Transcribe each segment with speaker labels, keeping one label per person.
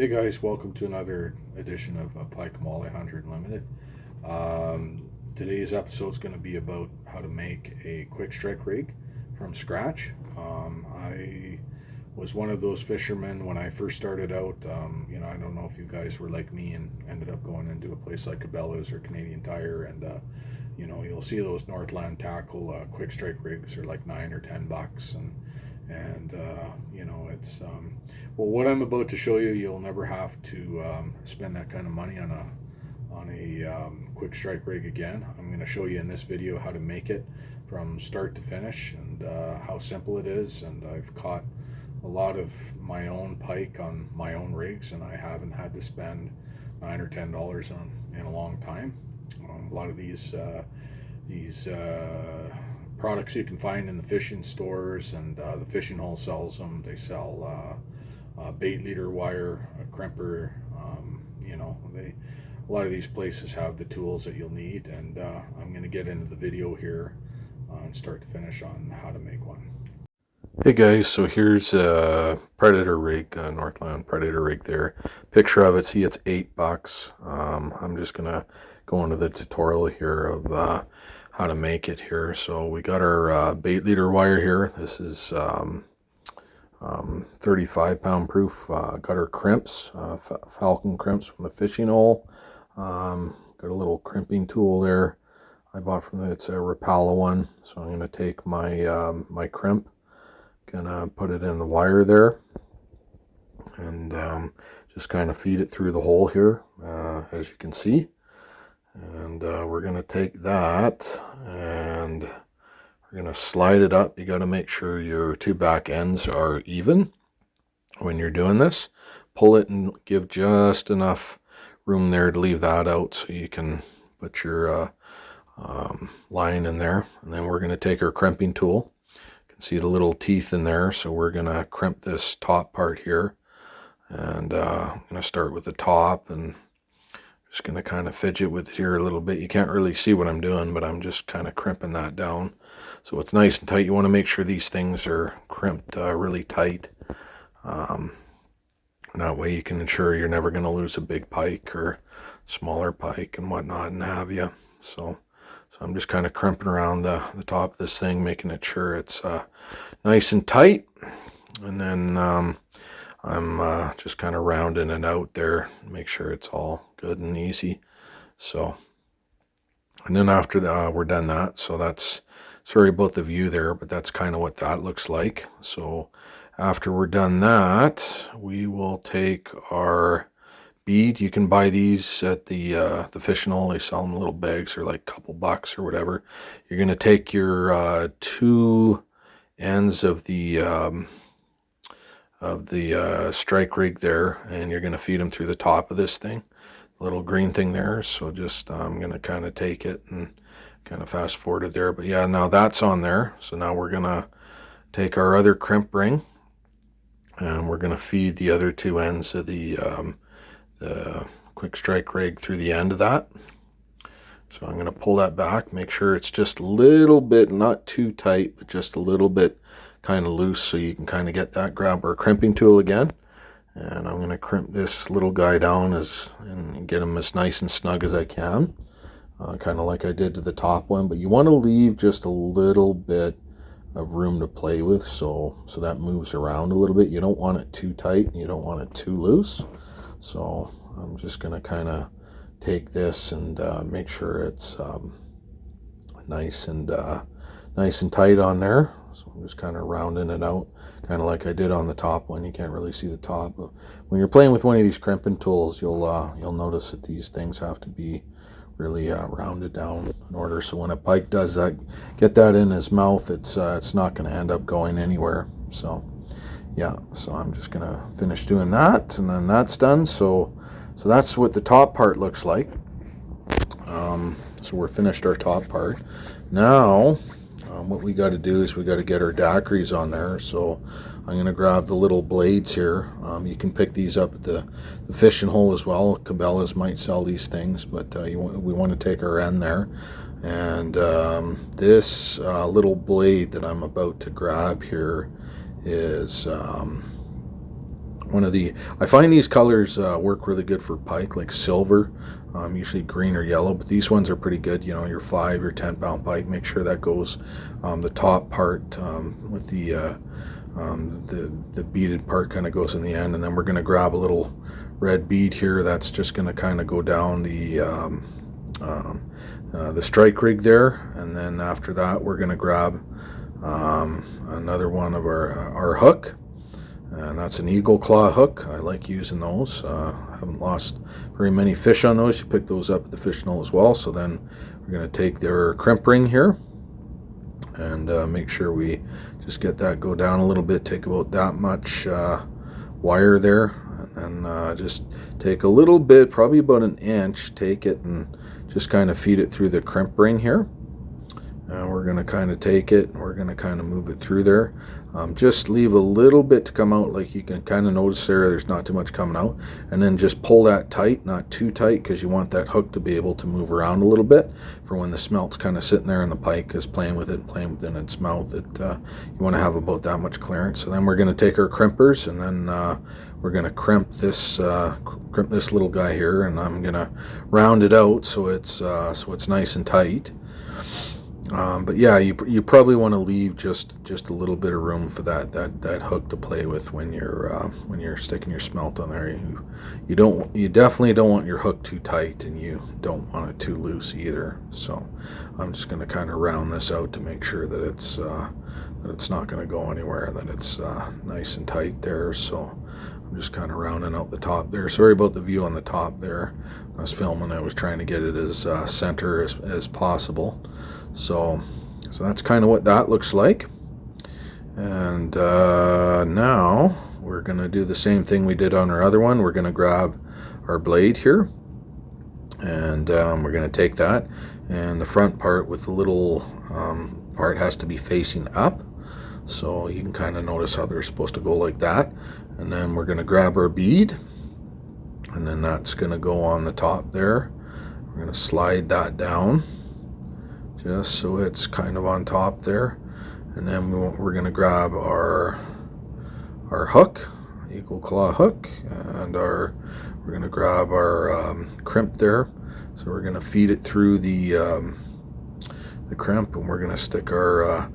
Speaker 1: Hey guys, welcome to another edition of Pike 100 Limited. Today's episode is going to be about how to make a quick strike rig from scratch. I was one of those fishermen when I first started out. I don't know if you guys were like me and ended up going into a place like Cabela's or Canadian Tire, and you'll see those Northland tackle quick strike rigs are like $9 or $10, and it's well, what I'm about to show you, you'll never have to spend that kind of money on a quick strike rig again. I'm going to show you in this video how to make it from start to finish, and how simple it is. And I've caught a lot of my own pike on my own rigs, and I haven't had to spend $9 or $10 on in a long time. A lot of these products you can find in the fishing stores, and the fishing hole sells them. They sell bait leader wire, a crimper. A lot of these places have the tools that you'll need, and I'm going to get into the video here and start to finish on how to make one. Hey guys, so here's a Predator rig, Northland Predator rig there. Picture of it, see it's $8. I'm just gonna go into the tutorial here of how to make it here. So we got our bait leader wire here. This is 35-pound proof. Got our crimps, Falcon crimps from the fishing hole. Got a little crimping tool there. I bought it's a Rapala one. So I'm gonna take my my crimp, gonna put it in the wire there, and just kind of feed it through the hole here, as you can see. And we're gonna take that and we're gonna slide it up. You got to make sure your two back ends are even when you're doing this. Pull it and give just enough room there to leave that out so you can put your line in there. And then we're going to take our crimping tool. You can see the little teeth in there, so we're going to crimp this top part here. And I'm going to start with the top, and just going to kind of fidget with it here a little bit. You can't really see what I'm doing, but I'm just kind of crimping that down so it's nice and tight. You want to make sure these things are crimped really tight. That way you can ensure you're never going to lose a big pike or smaller pike and whatnot and have you. So I'm just kind of crimping around the top of this thing, making it sure it's nice and tight. And then I'm just kind of rounding it out there, make sure it's all good and easy. So, and then after we're done that, so that's, sorry about the view there, but that's kind of what that looks like. So after we're done that, we will take our bead. You can buy these at the fishing hole. They sell them in little bags, or like a couple bucks or whatever. You're going to take your two ends of the strike rig there, and you're going to feed them through the top of this thing, the little green thing there. So just I'm going to kind of take it and kind of fast forward it there. But yeah, now that's on there. So now we're going to take our other crimp ring, and we're going to feed the other two ends of the quick strike rig through the end of that. So I'm going to pull that back, make sure it's just a little bit, not too tight, but just a little bit kind of loose, so you can kind of get that. Grab our crimping tool again, and I'm going to crimp this little guy down and get him as nice and snug as I can, kind of like I did to the top one. But you want to leave just a little bit of room to play with, so that moves around a little bit. You don't want it too tight and you don't want it too loose. So I'm just going to kind of take this and make sure it's nice and tight on there. So I'm just kind of rounding it out, kind of like I did on the top one. You can't really see the top, but when you're playing with one of these crimping tools, you'll notice that these things have to be really rounded down in order. So when a pike does that, get that in his mouth, it's not going to end up going anywhere. So yeah, so I'm just going to finish doing that, and then that's done. So that's what the top part looks like. So we're finished our top part. Now what we got to do is we got to get our daiquiris on there. So I'm going to grab the little blades here. You can pick these up at the fishing hole as well. Cabela's might sell these things, but we want to take our end there. And this little blade that I'm about to grab here is I find these colors work really good for pike, like silver, usually green or yellow, but these ones are pretty good. You know, your 5 or 10 pound pike, make sure that goes the top part with the beaded part kind of goes in the end, and then we're going to grab a little red bead here that's just going to kind of go down the strike rig there, and then after that we're going to grab another one of our hook, and that's an eagle claw hook. I like using those. Haven't lost very many fish on those. You pick those up at the fish knoll as well. So then we're going to take their crimp ring here and make sure we just get that go down a little bit. Take about that much wire there, and then just take a little bit, probably about an inch, take it and just kind of feed it through the crimp ring here. And we're going to kind of take it, and we're going to kind of move it through there. Just leave a little bit to come out, like you can kind of notice there's not too much coming out. And then just pull that tight, not too tight, because you want that hook to be able to move around a little bit for when the smelt's kind of sitting there and the pike is playing with it and playing within its mouth. You want to have about that much clearance. So then we're going to take our crimpers, and then we're going to crimp this little guy here, and I'm going to round it out so it's nice and tight. But yeah, you probably want to leave just a little bit of room for that hook to play with when you're sticking your smelt on there. You definitely don't want your hook too tight, and you don't want it too loose either. So I'm just going to kind of round this out to make sure that it's not going to go anywhere, that it's nice and tight there. So I'm just kind of rounding out the top there. Sorry about the view on the top there. I was filming, I was trying to get it as center as possible. So that's kind of what that looks like. And now we're going to do the same thing we did on our other one. We're going to grab our blade here, and we're going to take that, and the front part with the little part has to be facing up. So you can kind of notice how they're supposed to go like that. And then we're going to grab our bead, and then that's going to go on the top there. We're going to slide that down just so it's kind of on top there. And then we're going to grab our hook, eagle claw hook, and we're going to grab our crimp there. So we're going to feed it through the crimp, and we're going to stick our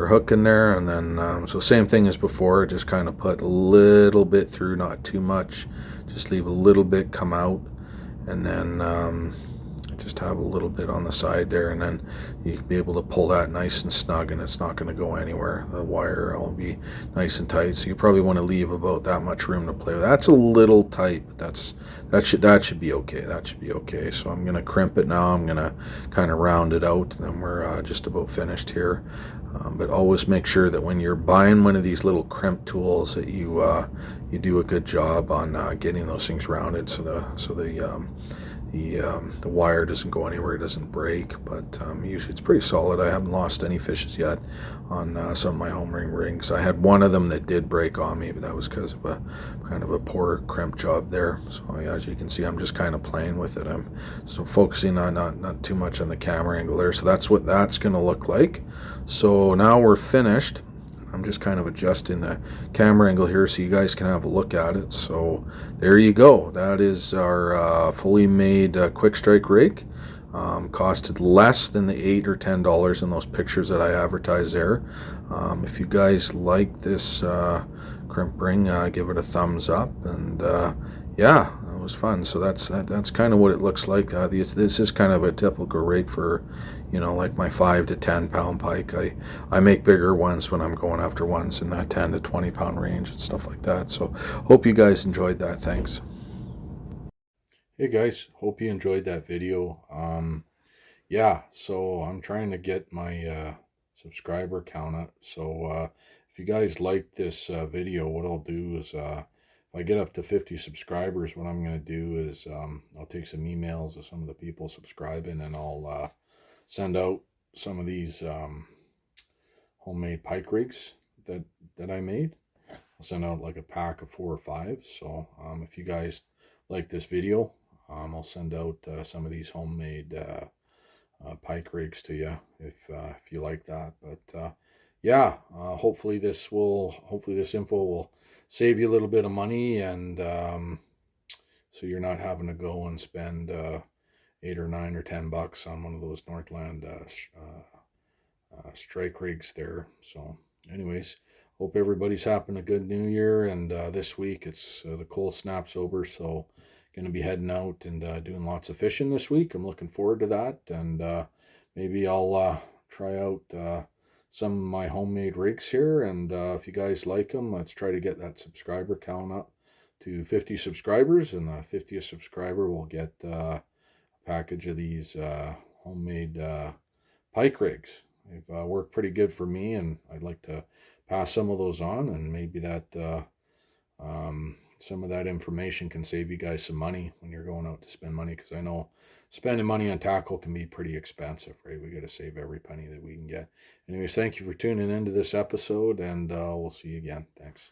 Speaker 1: hook in there. And then so same thing as before, just kind of put a little bit through, not too much, just leave a little bit come out, and then just have a little bit on the side there, and then you'll be able to pull that nice and snug, and it's not going to go anywhere. The wire will be nice and tight, so you probably want to leave about that much room to play with. That's a little tight, but that should be okay. That should be okay. So I'm going to crimp it now. I'm going to kind of round it out, and then we're just about finished here. But always make sure that when you're buying one of these little crimp tools that you do a good job on getting those things rounded, so the wire doesn't go anywhere, it doesn't break. But usually it's pretty solid. I haven't lost any fishes yet on some of my home ring rigs. I had one of them that did break on me, but that was because of a kind of a poor crimp job there. So as you can see, I'm just kind of playing with it. I'm so focusing on not too much on the camera angle there. So that's what that's going to look like. So now we're finished. I'm just kind of adjusting the camera angle here so you guys can have a look at it. So there you go. That is our fully made quick strike rig. Costed less than the $8 or $10 in those pictures that I advertised there. If you guys like this crimp ring, give it a thumbs up. And yeah, it was fun. So that's kind of what it looks like. This is kind of a typical rig for, like my 5 to 10 pound pike. I make bigger ones when I'm going after ones in that 10 to 20 pound range and stuff like that. So hope you guys enjoyed that. Thanks. Hey guys, hope you enjoyed that video. Yeah, so I'm trying to get my subscriber count up. So if you guys like this video, what I'll do is if I get up to 50 subscribers, what I'm going to do is I'll take some emails of some of the people subscribing, and I'll send out some of these homemade pike rigs that I made. I'll send out like a pack of 4 or 5. So if you guys like this video, I'll send out some of these homemade pike rigs to you if you like that. But yeah, hopefully this info will save you a little bit of money, and so you're not having to go and spend 8 or 9 or 10 bucks on one of those Northland strike rigs there. So, anyways, hope everybody's having a good New Year. And this week it's the cold snap's over, so going to be heading out and doing lots of fishing this week. I'm looking forward to that, and maybe I'll try out some of my homemade rigs here. And if you guys like them, let's try to get that subscriber count up to 50 subscribers, and the 50th subscriber will get a package of these homemade pike rigs. They've worked pretty good for me, and I'd like to pass some of those on, and maybe that some of that information can save you guys some money when you're going out to spend money, because I know spending money on tackle can be pretty expensive, right? We got to save every penny that we can get. Anyways, thank you for tuning into this episode, and we'll see you again. Thanks.